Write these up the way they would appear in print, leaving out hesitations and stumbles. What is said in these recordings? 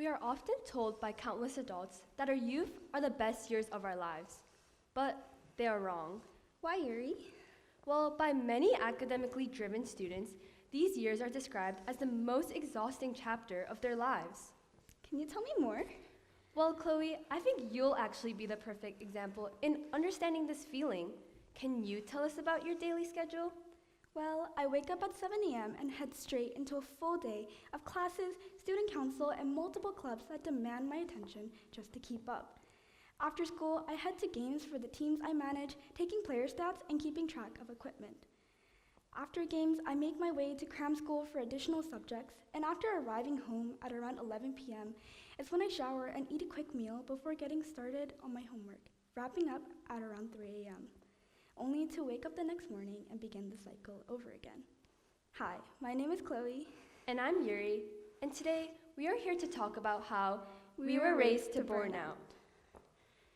We are often told by countless adults that our youth are the best years of our lives, but they are wrong. Why, Yuri? Well, by many academically driven students, these years are described as the most exhausting chapter of their lives. Can you tell me more? Well, Chloe, I think you'll actually be the perfect example in understanding this feeling. Can you tell us about your daily schedule? Well, I wake up at 7 a.m. and head straight into a full day of classes, student council, and multiple clubs that demand my attention just to keep up. After school, I head to games for the teams I manage, taking player stats and keeping track of equipment. After games, I make my way to cram school for additional subjects, and after arriving home at around 11 p.m. is when I shower and eat a quick meal before getting started on my homework, wrapping up at around 3 a.m., only to wake up the next morning and begin the cycle over again. Hi, my name is Chloe. And I'm Yuri, and today we are here to talk about how we were raised to burn out.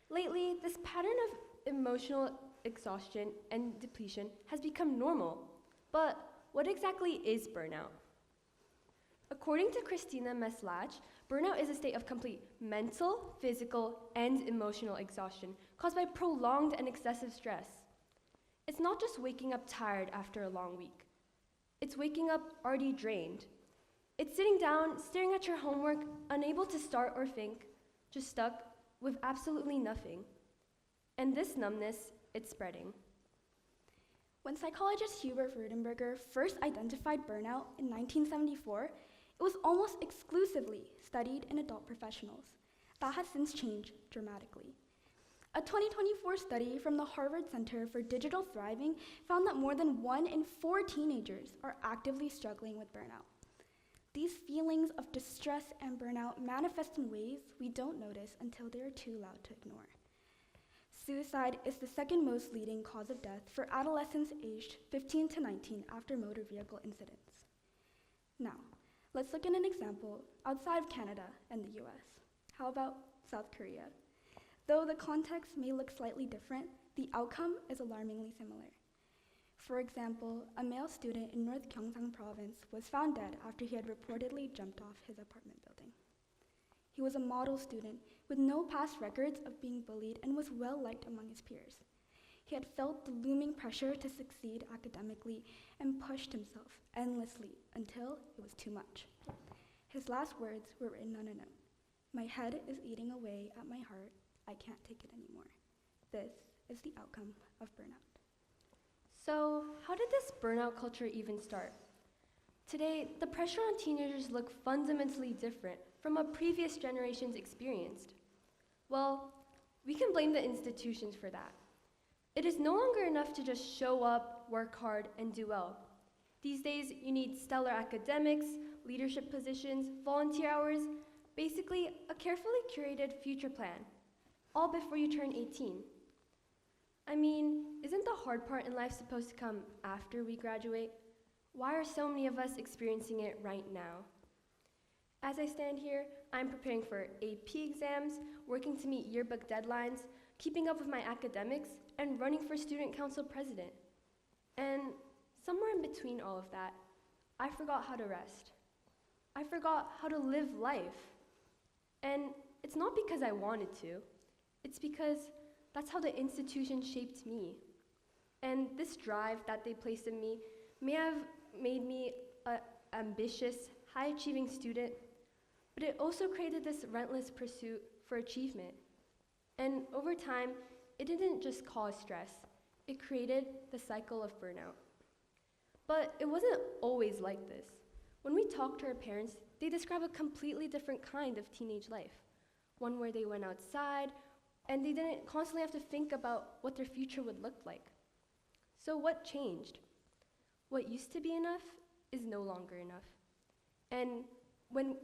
Lately, this pattern of emotional exhaustion and depletion has become normal. But what exactly is burnout? According to Christina Meslach, burnout is a state of complete mental, physical, and emotional exhaustion caused by prolonged and excessive stress. It's not just waking up tired after a long week. It's waking up already drained. It's sitting down, staring at your homework, unable to start or think, just stuck with absolutely nothing. And this numbness, it's spreading. When psychologist Hubert Rudenberger first identified burnout in 1974, it was almost exclusively studied in adult professionals. That has since changed dramatically. A 2024 study from the Harvard Center for Digital Thriving found that more than 1 in 4 teenagers are actively struggling with burnout. These feelings of distress and burnout manifest in ways we don't notice until they are too loud to ignore. Suicide is the second most leading cause of death for adolescents aged 15 to 19 after motor vehicle incidents. Now, let's look at an example outside of Canada and the US. How about South Korea? Though the context may look slightly different, the outcome is alarmingly similar. For example, a male student in North Gyeongsang province was found dead after he had reportedly jumped off his apartment building. He was a model student with no past records of being bullied and was well liked among his peers. He had felt the looming pressure to succeed academically and pushed himself endlessly until it was too much. His last words were written on a note. "My head is eating away at my heart. I can't take it anymore." This is the outcome of burnout. So, how did this burnout culture even start? Today, the pressure on teenagers look fundamentally different from what previous generations experienced. Well, we can blame the institutions for that. It is no longer enough to just show up, work hard, and do well. These days, you need stellar academics, leadership positions, volunteer hours, basically a carefully curated future plan, all before you turn 18. I mean, isn't the hard part in life supposed to come after we graduate? Why are so many of us experiencing it right now? As I stand here, I'm preparing for AP exams, working to meet yearbook deadlines, keeping up with my academics, and running for student council president. And somewhere in between all of that, I forgot how to rest. I forgot how to live life. And it's not because I wanted to, it's because that's how the institution shaped me. And this drive that they placed in me may have made me an ambitious, high-achieving student, but it also created this relentless pursuit for achievement. And over time, it didn't just cause stress, it created the cycle of burnout. But it wasn't always like this. When we talk to our parents, they describe a completely different kind of teenage life, one where they went outside, and they didn't constantly have to think about what their future would look like. So what changed? What used to be enough is no longer enough. And when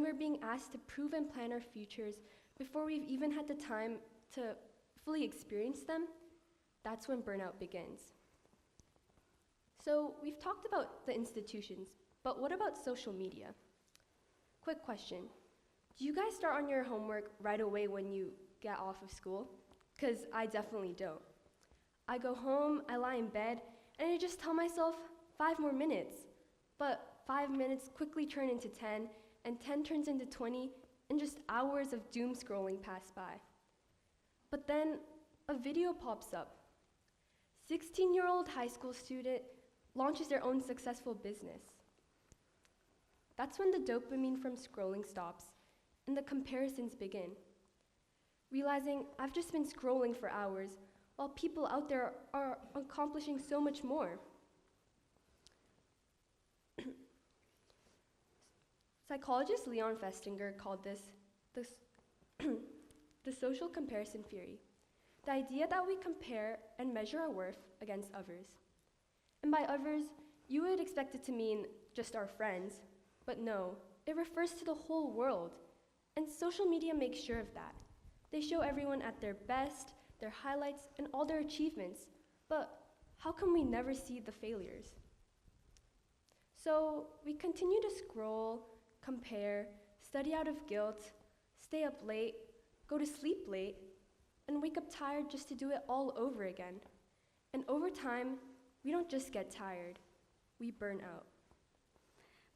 we're being asked to prove and plan our futures before we've even had the time to fully experience them, that's when burnout begins. So we've talked about the institutions, but what about social media? Quick question. Do you guys start on your homework right away when you get off of school? Because I definitely don't. I go home, I lie in bed, and I just tell myself 5 more minutes. But 5 minutes quickly turn into 10, and 10 turns into 20, and just hours of doom scrolling pass by. But then a video pops up. 16-year-old high school student launches their own successful business. That's when the dopamine from scrolling stops and the comparisons begin. Realizing I've just been scrolling for hours while people out there are accomplishing so much more. Psychologist Leon Festinger called this the social comparison theory, the idea that we compare and measure our worth against others. And by others, you would expect it to mean just our friends, but no, it refers to the whole world. And social media makes sure of that. They show everyone at their best, their highlights, and all their achievements, but how come we never see the failures? So we continue to scroll, compare, study out of guilt, stay up late, go to sleep late, and wake up tired just to do it all over again. And over time, we don't just get tired, we burn out.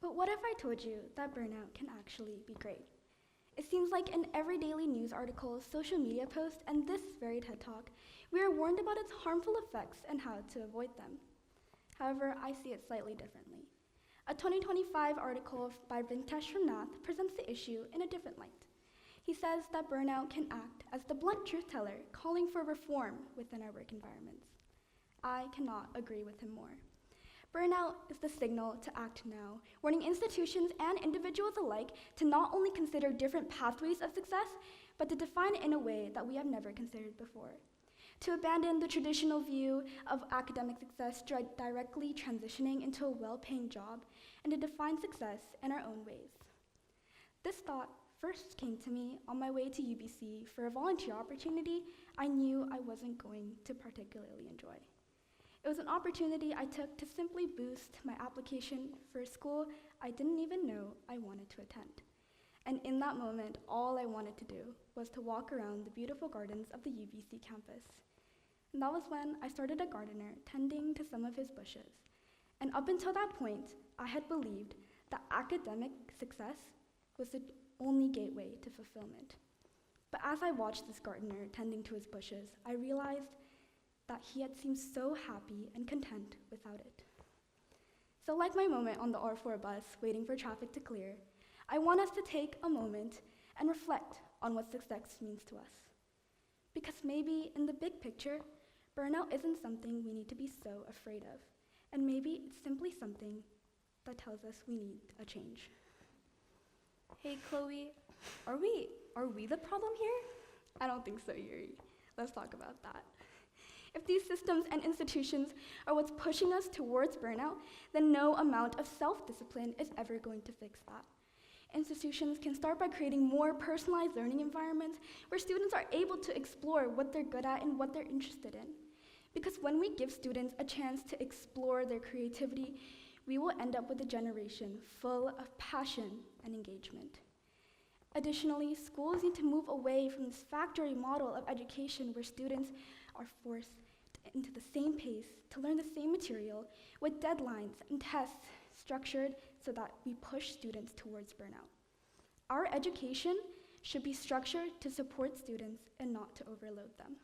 But what if I told you that burnout can actually be great? It seems like in every daily news article, social media post, and this very TED Talk, we are warned about its harmful effects and how to avoid them. However, I see it slightly differently. A 2025 article by Venkatesh from Nath presents the issue in a different light. He says that burnout can act as the blunt truth teller calling for reform within our work environments. I cannot agree with him more. Burnout is the signal to act now, warning institutions and individuals alike to not only consider different pathways of success, but to define it in a way that we have never considered before. To abandon the traditional view of academic success directly transitioning into a well-paying job, and to define success in our own ways. This thought first came to me on my way to UBC for a volunteer opportunity I knew I wasn't going to particularly enjoy. It was an opportunity I took to simply boost my application for a school I didn't even know I wanted to attend. And in that moment, all I wanted to do was to walk around the beautiful gardens of the UBC campus. And that was when I started a gardener tending to some of his bushes. And up until that point, I had believed that academic success was the only gateway to fulfillment. But as I watched this gardener tending to his bushes, I realized that he had seemed so happy and content without it. So like my moment on the R4 bus waiting for traffic to clear, I want us to take a moment and reflect on what success means to us. Because maybe in the big picture, burnout isn't something we need to be so afraid of, and maybe it's simply something that tells us we need a change. Hey Chloe, are we the problem here? I don't think so, Yuree. Let's talk about that. If these systems and institutions are what's pushing us towards burnout, then no amount of self-discipline is ever going to fix that. Institutions can start by creating more personalized learning environments where students are able to explore what they're good at and what they're interested in. Because when we give students a chance to explore their creativity, we will end up with a generation full of passion and engagement. Additionally, schools need to move away from this factory model of education where students are forced into the same pace to learn the same material with deadlines and tests structured so that we push students towards burnout. Our education should be structured to support students and not to overload them.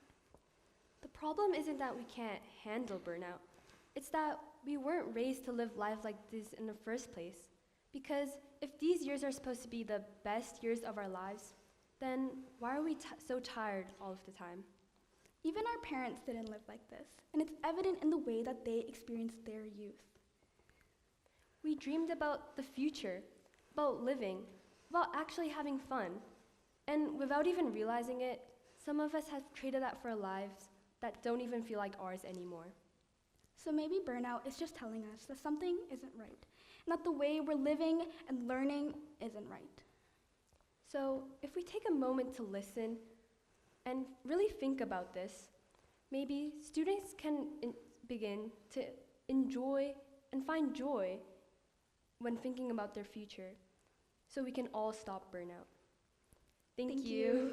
The problem isn't that we can't handle burnout. It's that we weren't raised to live lives like this in the first place. Because if these years are supposed to be the best years of our lives, then why are we so tired all of the time? Even our parents didn't live like this, and it's evident in the way that they experienced their youth. We dreamed about the future, about living, about actually having fun. And without even realizing it, some of us have traded that for lives that don't even feel like ours anymore. So maybe burnout is just telling us that something isn't right, and that the way we're living and learning isn't right. So if we take a moment to listen and really think about this, maybe students can begin to enjoy and find joy when thinking about their future, so we can all stop burnout. Thank you.